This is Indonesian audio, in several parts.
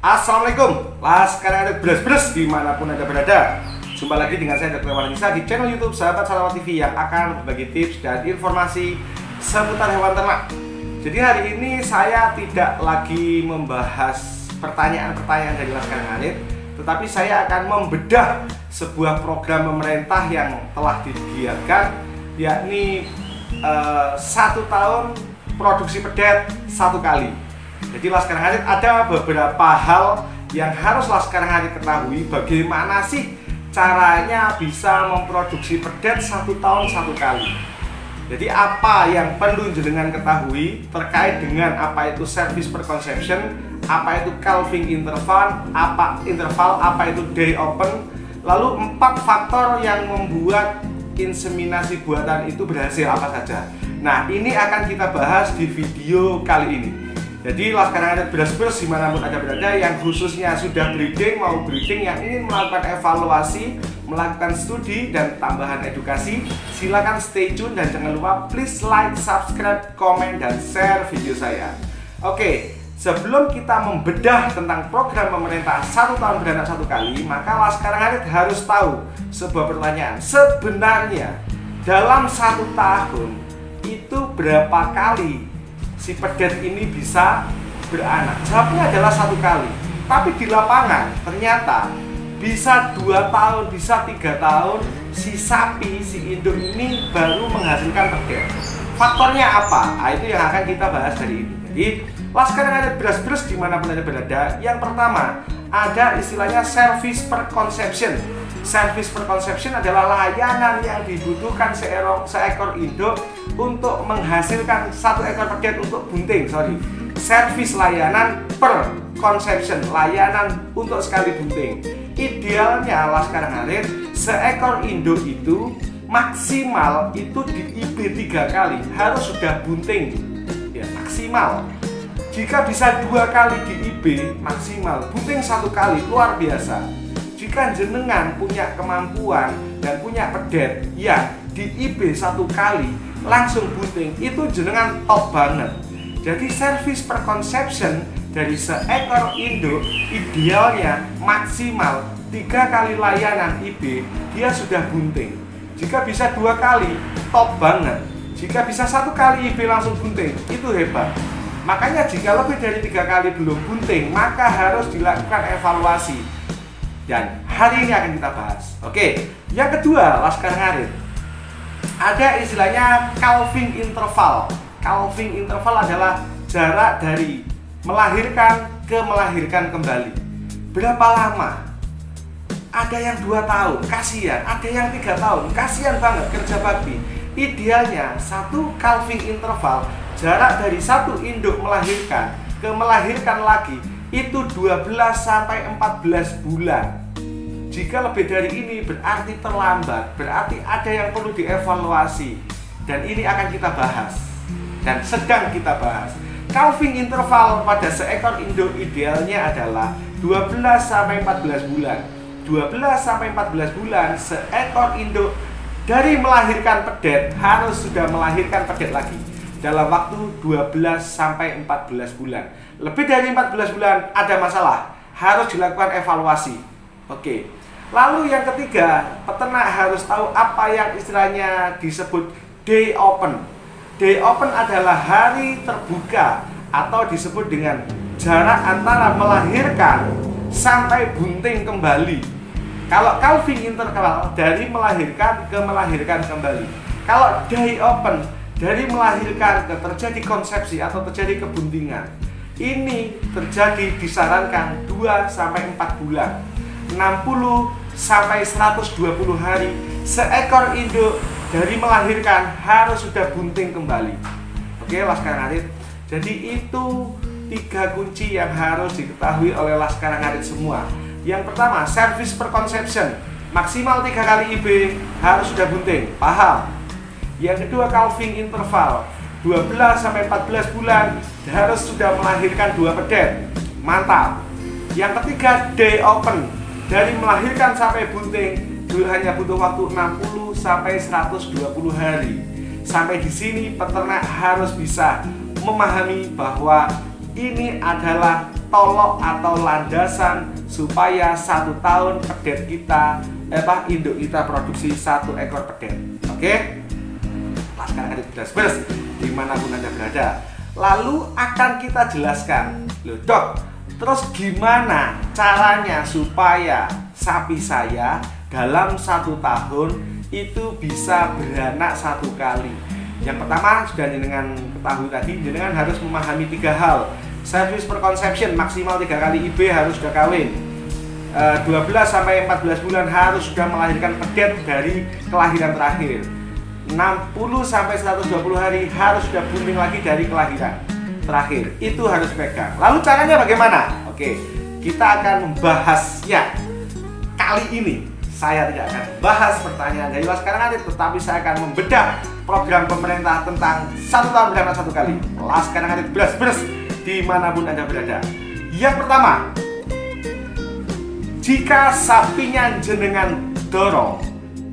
Assalamualaikum, sekarang ada beres-beres dimanapun Anda berada. Jumpa lagi dengan saya Dr. Warnisa di channel YouTube Sahabat Salawat TV yang akan berbagi tips dan informasi seputar hewan ternak. Jadi hari ini saya tidak lagi membahas pertanyaan-pertanyaan dari Laskar Ngarit, tetapi saya akan membedah sebuah program pemerintah yang telah digiatkan, yakni 1 tahun produksi pedet 1 kali. Jadi Laskar Ngarit ada beberapa hal yang harus Laskar Ngarit ketahui. Bagaimana sih caranya bisa memproduksi pedet 1 tahun 1 kali. Jadi apa yang perlu jenengan ketahui terkait dengan apa itu service per conception, apa itu calving interval, apa itu day open, lalu 4 faktor yang membuat inseminasi buatan itu berhasil apa saja. Nah, ini akan kita bahas di video kali ini. Jadi Laskar Ngarit beres-beres dimanapun Anda berada yang khususnya sudah breeding, mau breeding, yang ingin melakukan evaluasi, melakukan studi dan tambahan edukasi, silakan stay tune dan jangan lupa please like, subscribe, komen, dan share video saya. Oke, sebelum kita membedah tentang program pemerintah 1 tahun beranak 1 kali, maka Laskar Ngarit harus tahu sebuah pertanyaan. Sebenarnya dalam 1 tahun itu berapa kali si pedet ini bisa beranak? Jawabnya adalah 1 kali. Tapi di lapangan ternyata bisa 2 tahun, bisa 3 tahun si sapi, si induk ini baru menghasilkan pedet. Faktornya apa? Nah, itu yang akan kita bahas hari ini. Jadi Laskar Ngarit beres-beres dimanapun Anda berada. Yang pertama, ada istilahnya service per conception. Service per conception adalah layanan yang dibutuhkan seekor induk untuk menghasilkan 1 ekor pedet untuk bunting. Service layanan per conception, layanan untuk sekali bunting. Idealnya Laskar Ngarit, seekor induk itu maksimal itu di IB 3 kali harus sudah bunting. Ya, maksimal. Jika bisa 2 kali di IB maksimal, bunting 1 kali luar biasa. Jika jenengan punya kemampuan dan punya pedet yang di IB 1 kali langsung bunting, itu jenengan top banget. Jadi service per conception dari seekor induk idealnya maksimal 3 kali layanan IB dia sudah bunting. Jika bisa 2 kali top banget. Jika bisa 1 kali IB langsung bunting, itu hebat. Makanya jika lebih dari 3 kali belum bunting, maka harus dilakukan evaluasi. Dan hari ini akan kita bahas. Oke, yang kedua Laskar Ngarit, ada istilahnya calving interval. Calving interval adalah jarak dari melahirkan ke melahirkan kembali. Berapa lama? Ada yang 2 tahun, kasihan. Ada yang 3 tahun, kasihan banget kerja bakti. Idealnya 1 calving interval, jarak dari 1 induk melahirkan ke melahirkan lagi itu 12 sampai 14 bulan. Jika lebih dari ini berarti terlambat, berarti ada yang perlu dievaluasi. Dan ini akan kita bahas dan sedang kita bahas. Calving interval pada seekor induk idealnya adalah 12 sampai 14 bulan. 12 sampai 14 bulan seekor induk dari melahirkan pedet harus sudah melahirkan pedet lagi dalam waktu 12 sampai 14 bulan. Lebih dari 14 bulan ada masalah, harus dilakukan evaluasi. Oke. Lalu yang ketiga, peternak harus tahu apa yang istilahnya disebut day open. Day open adalah hari terbuka atau disebut dengan jarak antara melahirkan sampai bunting kembali. Kalau calving interval dari melahirkan ke melahirkan kembali. Kalau day open dari melahirkan ke terjadi konsepsi atau terjadi kebuntingan. Ini terjadi disarankan 2 sampai 4 bulan. 60 sampai 120 hari seekor induk dari melahirkan harus sudah bunting kembali. Oke, Laskar Ngarit. Jadi itu 3 kunci yang harus diketahui oleh Laskar Ngarit semua. Yang pertama, service per conception, maksimal 3 kali IB harus sudah bunting. Paham? Yang kedua, calving interval, 12 sampai 14 bulan harus sudah melahirkan 2 pedet. Mantap. Yang ketiga, day open, dari melahirkan sampai bunting hanya butuh waktu 60 sampai 120 hari. Sampai di sini peternak harus bisa memahami bahwa Ini adalah tolok atau landasan supaya 1 tahun pedet kita, induk kita produksi 1 ekor pedet. Oke? Sekarang ada beres-beres dimanapun Anda berada. Lalu akan kita jelaskan, loh dok, terus gimana caranya supaya sapi saya dalam 1 tahun itu bisa beranak 1 kali. Yang pertama, sudah jenengan ketahui tadi, jenengan harus memahami 3 hal. Service per conception maksimal 3 kali IB harus sudah kawin. 12 sampai 14 bulan harus sudah melahirkan pedet dari kelahiran terakhir. 60 sampai 120 hari harus sudah bunting lagi dari kelahiran terakhir. Itu harus pegang. Lalu caranya bagaimana? Oke, kita akan membahasnya. Kali ini saya tidak akan bahas pertanyaan dari Las Karanganyar, tetapi saya akan membedah program pemerintah tentang 1 tahun beranak 1 kali. Las Karanganyar beres-beres dimanapun Anda berada. Yang pertama, jika sapinya jenengan dorong,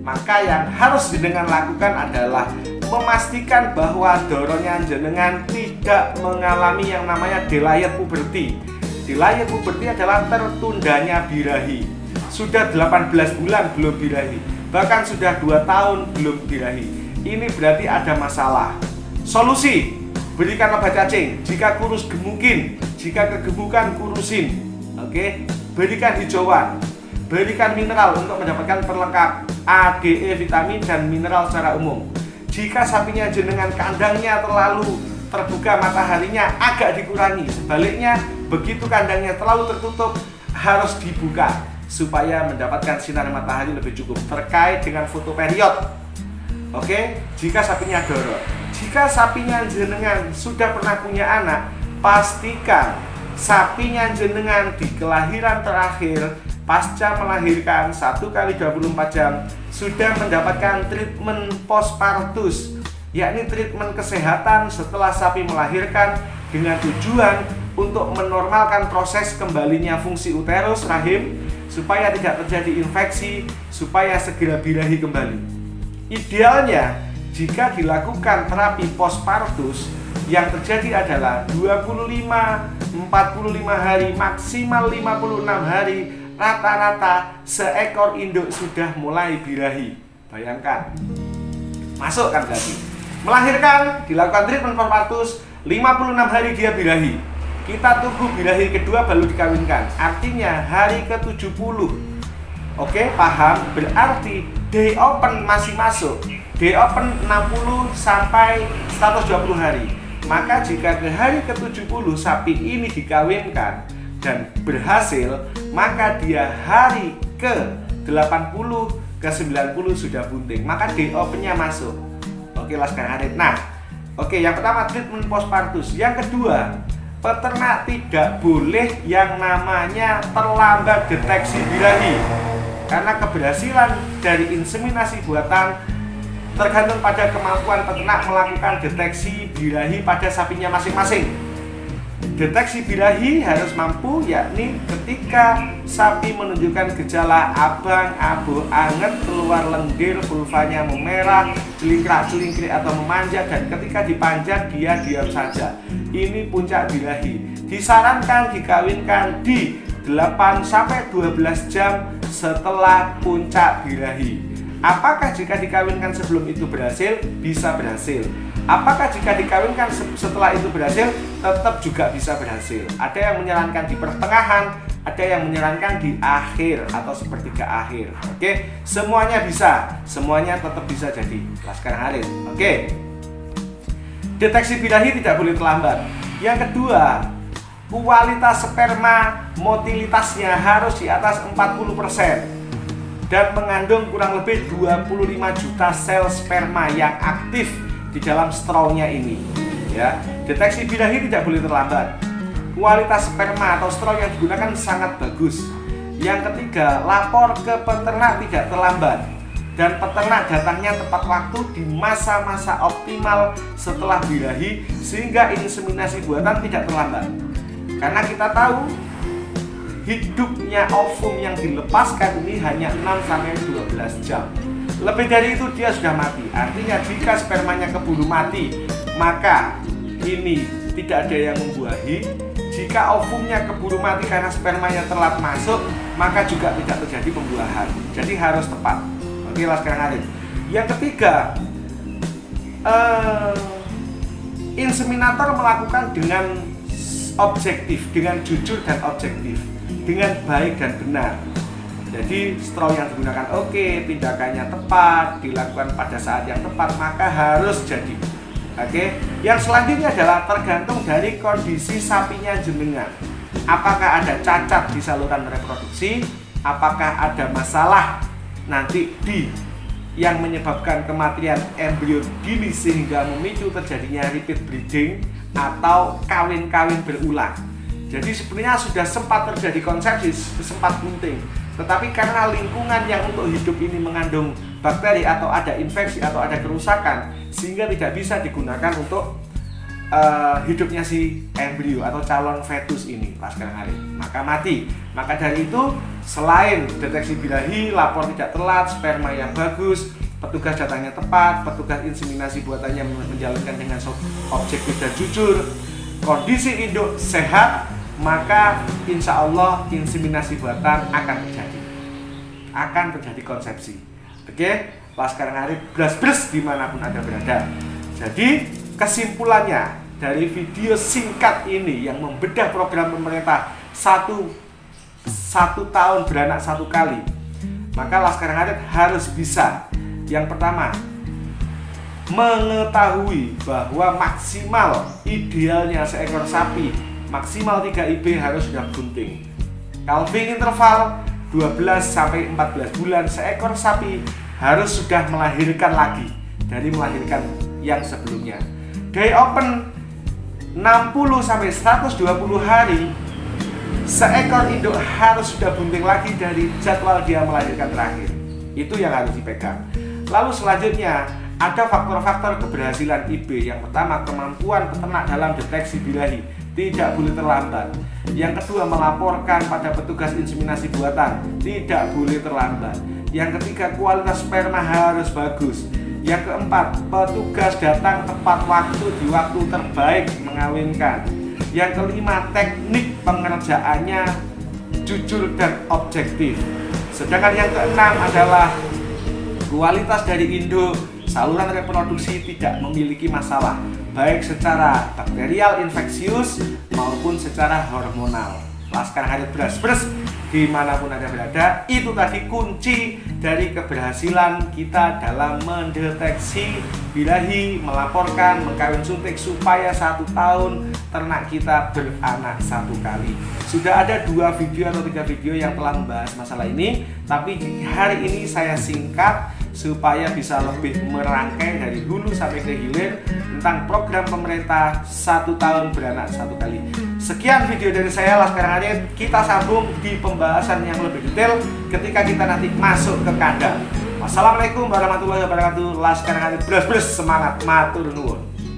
maka yang harus jenengan lakukan adalah memastikan bahwa dorongnya jenengan tidak mengalami yang namanya delayed puberty. Delayed puberty adalah tertundanya birahi. Sudah 18 bulan belum birahi, bahkan sudah 2 tahun belum birahi. Ini berarti ada masalah. Solusi: berikan obat cacing. Jika kurus gemukin, jika kegemukan kurusin. Oke? Berikan hijauan. Berikan mineral untuk mendapatkan perlengkap A, D, E, vitamin dan mineral secara umum. Jika sapinya jenengan kandangnya terlalu terbuka mataharinya, agak dikurangi. Sebaliknya, begitu kandangnya terlalu tertutup, harus dibuka supaya mendapatkan sinar matahari lebih cukup. Terkait dengan fotoperiod. Oke, jika sapinya dorong. Jika sapinya jenengan sudah pernah punya anak, pastikan sapinya jenengan di kelahiran terakhir pasca melahirkan 1 kali 24 jam sudah mendapatkan treatment postpartus, yakni treatment kesehatan setelah sapi melahirkan dengan tujuan untuk menormalkan proses kembalinya fungsi uterus rahim supaya tidak terjadi infeksi, supaya segera birahi kembali. Idealnya jika dilakukan terapi postpartus, yang terjadi adalah 25-45 hari, maksimal 56 hari, rata-rata seekor induk sudah mulai birahi. Bayangkan, masuk kan berarti melahirkan, dilakukan treatment postpartus, 56 hari dia birahi. Kita tunggu birahi kedua baru dikawinkan, artinya hari ke-70. Oke, paham? Berarti day open masih masuk. Day open 60 sampai 120 hari. Maka jika ke hari ke-70 sapi ini dikawinkan dan berhasil, maka dia hari ke-80 ke-90 sudah bunting. Maka day opennya masuk. Oke, Las Karanganyar. Nah, oke, yang pertama treatment postpartus. Yang kedua, peternak tidak boleh yang namanya terlambat deteksi birahi. Karena keberhasilan dari inseminasi buatan tergantung pada kemampuan peternak melakukan deteksi birahi pada sapinya masing-masing. Deteksi birahi harus mampu, yakni ketika sapi menunjukkan gejala abang, abu, anget, keluar lendir, vulvanya memerah, celingkrak-celingkrik atau memanjat, dan ketika dipanjat dia diam saja. Ini puncak birahi. Disarankan dikawinkan di 8-12 jam setelah puncak birahi. Apakah jika dikawinkan sebelum itu berhasil? Bisa berhasil. Apakah jika dikawinkan setelah itu berhasil? Tetap juga bisa berhasil. Ada yang menyarankan di pertengahan, ada yang menyarankan di akhir atau sepertiga akhir. Oke, semuanya bisa, semuanya tetap bisa jadi Las Karanganyar. Oke, deteksi birahi tidak boleh terlambat. Yang kedua, kualitas sperma motilitasnya harus di atas 40% dan mengandung kurang lebih 25 juta sel sperma yang aktif di dalam strawnya ini. Ya, deteksi birahi tidak boleh terlambat. Kualitas sperma atau straw yang digunakan sangat bagus. Yang ketiga, lapor ke peternak tidak terlambat dan peternak datangnya tepat waktu di masa-masa optimal setelah birahi sehingga inseminasi buatan tidak terlambat. Karena kita tahu hidupnya ovum yang dilepaskan ini hanya 6-12 jam. Lebih dari itu dia sudah mati. Artinya jika spermanya keburu mati, maka ini tidak ada yang membuahi. Jika ovumnya keburu mati karena spermanya telat masuk, maka juga tidak terjadi pembuahan. Jadi harus tepat. Oke, sekarang ada. Yang ketiga, inseminator melakukan dengan objektif, dengan jujur dan objektif, dengan baik dan benar. Jadi straw yang digunakan oke, tindakannya tepat, dilakukan pada saat yang tepat, maka harus jadi. Oke. Yang selanjutnya adalah tergantung dari kondisi sapinya jenengan. Apakah ada cacat di saluran reproduksi? Apakah ada masalah nanti di yang menyebabkan kematian embrio dini sehingga memicu terjadinya repeat breeding atau kawin-kawin berulang. Jadi sebenarnya sudah sempat terjadi konsepsi, sempat bunting. Tetapi karena lingkungan yang untuk hidup ini mengandung bakteri atau ada infeksi atau ada kerusakan, sehingga tidak bisa digunakan untuk hidupnya si embrio atau calon fetus ini pasca hari, maka mati. Maka dari itu, selain deteksi birahi, lapor tidak telat, sperma yang bagus, petugas datangnya tepat, petugas inseminasi buatannya menjalankan dengan objektif dan jujur, kondisi induk sehat, maka insya Allah inseminasi buatan akan terjadi konsepsi. Oke, sekarang hari beras dimanapun Anda berada. Jadi kesimpulannya dari video singkat ini yang membedah program pemerintah satu tahun beranak satu kali, maka Laskar Ngarit harus bisa. Yang pertama, mengetahui bahwa maksimal idealnya seekor sapi maksimal 3 IB harus sudah bunting. Calving interval 12-14 bulan seekor sapi harus sudah melahirkan lagi dari melahirkan yang sebelumnya. Day open 60-120 hari seekor induk harus sudah bunting lagi dari jadwal dia melahirkan terakhir. Itu yang harus dipegang. Lalu selanjutnya ada faktor-faktor keberhasilan IB. Yang pertama, kemampuan peternak dalam deteksi birahi tidak boleh terlambat. Yang kedua, melaporkan pada petugas inseminasi buatan tidak boleh terlambat. Yang ketiga, kualitas sperma harus bagus. Yang keempat, petugas datang tepat waktu di waktu terbaik mengawinkan. Yang kelima, teknik pengerjaannya jujur dan objektif. Sedangkan yang keenam adalah kualitas dari induk, saluran reproduksi tidak memiliki masalah, baik secara bakterial infeksius maupun secara hormonal. Laskar Ngarit beras dimanapun Anda berada, itu tadi kunci dari keberhasilan kita dalam mendeteksi birahi, melaporkan, mengkawin suntik supaya 1 tahun ternak kita beranak 1 kali. Sudah ada 2 video atau 3 video yang telah membahas masalah ini, tapi hari ini saya singkat supaya bisa lebih merangkai dari hulu sampai ke hilir tentang program pemerintah 1 tahun beranak 1 kali. Sekian video dari saya, Laskar Ngarit. Kita sambung di pembahasan yang lebih detail ketika kita nanti masuk ke kandang. Wassalamualaikum warahmatullahi wabarakatuh. Laskar Ngarit beras semangat, matur nuwun.